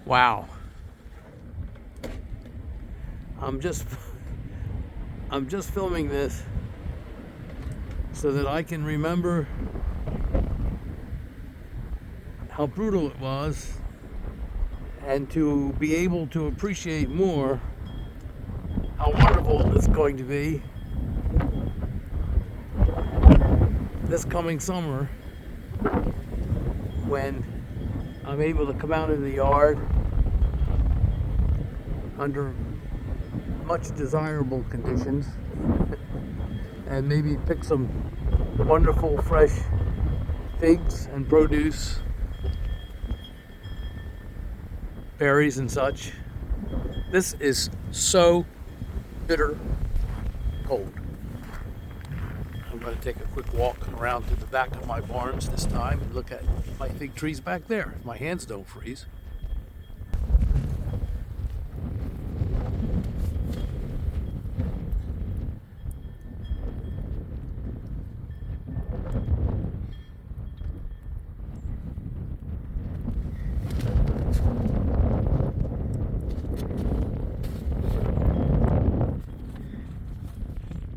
Wow. I'm just filming this so that I can remember how brutal it was and to be able to appreciate more how wonderful it's going to be this coming summer when I'm able to come out in the yard under much desirable conditions and maybe pick some wonderful fresh figs and produce, berries and such. This is so bitter cold. I'm going to take a quick walk around to the back of my barns this time and look at my fig trees back there, if my hands don't freeze.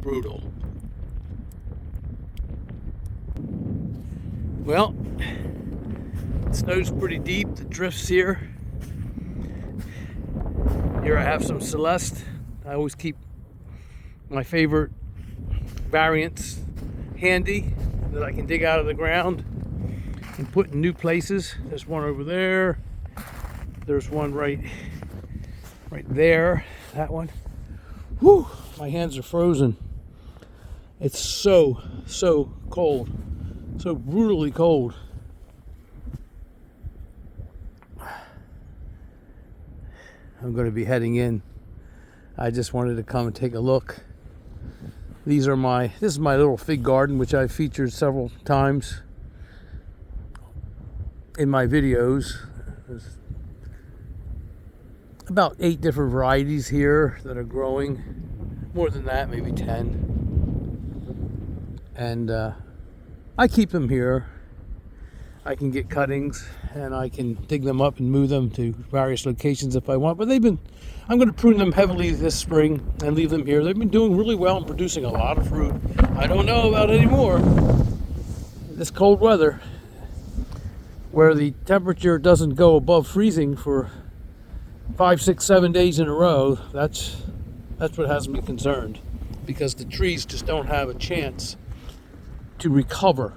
Brutal. Well, the snow's pretty deep, the drifts here. Here I have some Celeste. I always keep my favorite variants handy that I can dig out of the ground and put in new places. There's one over there. There's one right there. That one. Whew, my hands are frozen. It's so cold. So brutally cold. I'm going to be heading in. I just wanted to come and take a look. This is my little fig garden, which I've featured several times in my videos. There's about 8 different varieties here that are growing. More than that, maybe 10. And I keep them here. I can get cuttings and I can dig them up and move them to various locations if I want. But I'm going to prune them heavily this spring and leave them here. They've been doing really well and producing a lot of fruit. I don't know about anymore. This cold weather, where the temperature doesn't go above freezing for 5, 6, 7 days in a row, that's what has me concerned. Because the trees just don't have a chance to recover.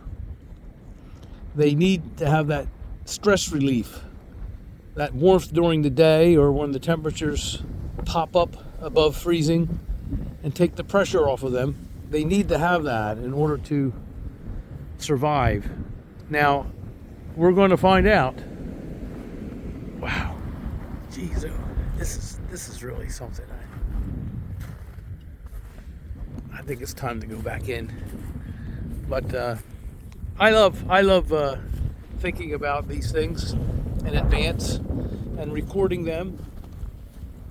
They need to have that stress relief, that warmth during the day or when the temperatures pop up above freezing and take the pressure off of them. They need to have that in order to survive. Now, we're going to find out. Wow. Geez, this is really something. I think it's time to go back in. But I love thinking about these things in advance and recording them,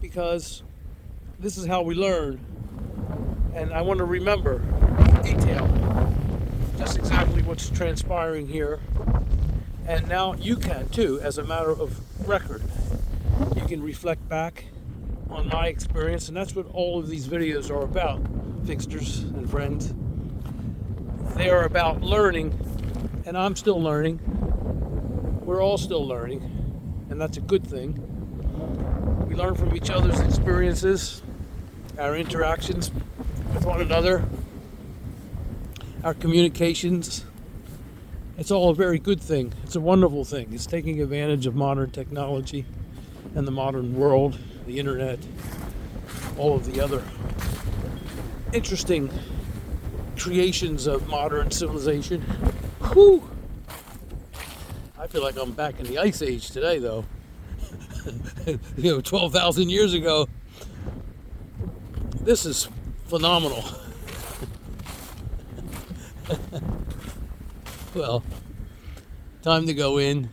because this is how we learn. And I want to remember in detail just exactly what's transpiring here. And now you can too, as a matter of record. You can reflect back on my experience, and that's what all of these videos are about, fixtures and friends. They are about learning, and I'm still learning. We're all still learning, and that's a good thing. We learn from each other's experiences, our interactions with one another, our communications. It's all a very good thing. It's a wonderful thing. It's taking advantage of modern technology and the modern world, the internet, all of the other interesting creations of modern civilization. Whew! I feel like I'm back in the Ice Age today, though. 12,000 years ago. This is phenomenal. Well, time to go in.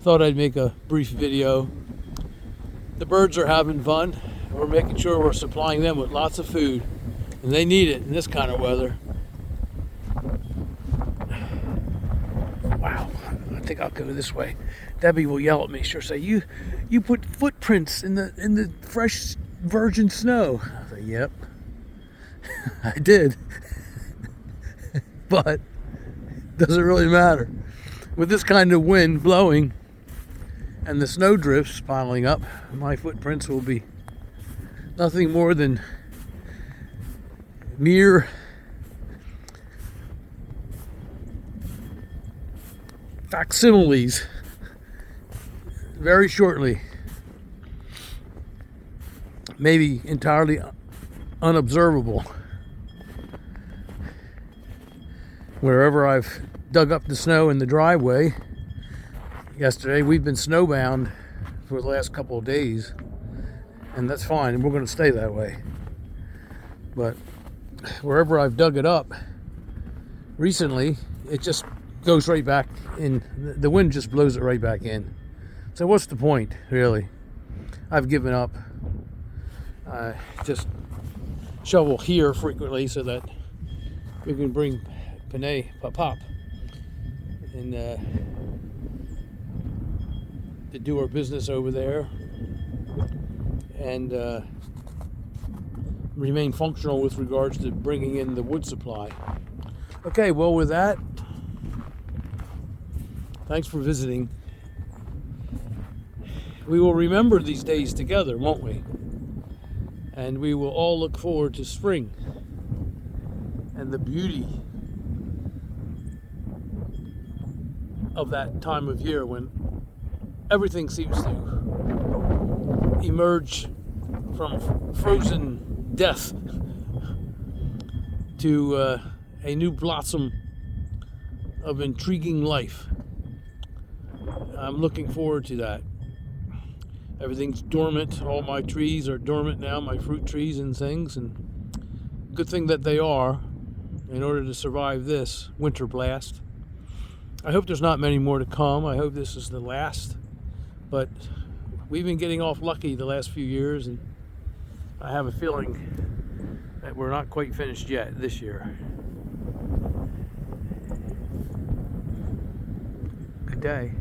Thought I'd make a brief video. The birds are having fun. We're making sure we're supplying them with lots of food. And they need it in this kind of weather. Wow, I think I'll go this way. Debbie will yell at me. She'll say, "You put footprints in the fresh virgin snow." I say, "Yep, I did." But doesn't really matter. With this kind of wind blowing and the snow drifts piling up, my footprints will be nothing more than mere facsimiles very shortly, maybe entirely unobservable. Wherever I've dug up the snow in the driveway yesterday, we've been snowbound for the last couple of days, and that's fine, and we're going to stay that way. But wherever I've dug it up recently, it just goes right back in. The wind just blows it right back in. So what's the point, really? I've given up. I just shovel here frequently so that we can bring Panay Pop and to do our business over there and remain functional with regards to bringing in the wood supply. Okay, well, with that, thanks for visiting. We will remember these days together, won't we? And we will all look forward to spring and the beauty of that time of year when everything seems to emerge from frozen death to a new blossom of intriguing life. I'm looking forward to that. Everything's dormant. All my trees are dormant now, my fruit trees and things, and good thing that they are in order to survive this winter blast. I hope there's not many more to come. I hope this is the last. But we've been getting off lucky the last few years, and I have a feeling that we're not quite finished yet this year. Good day.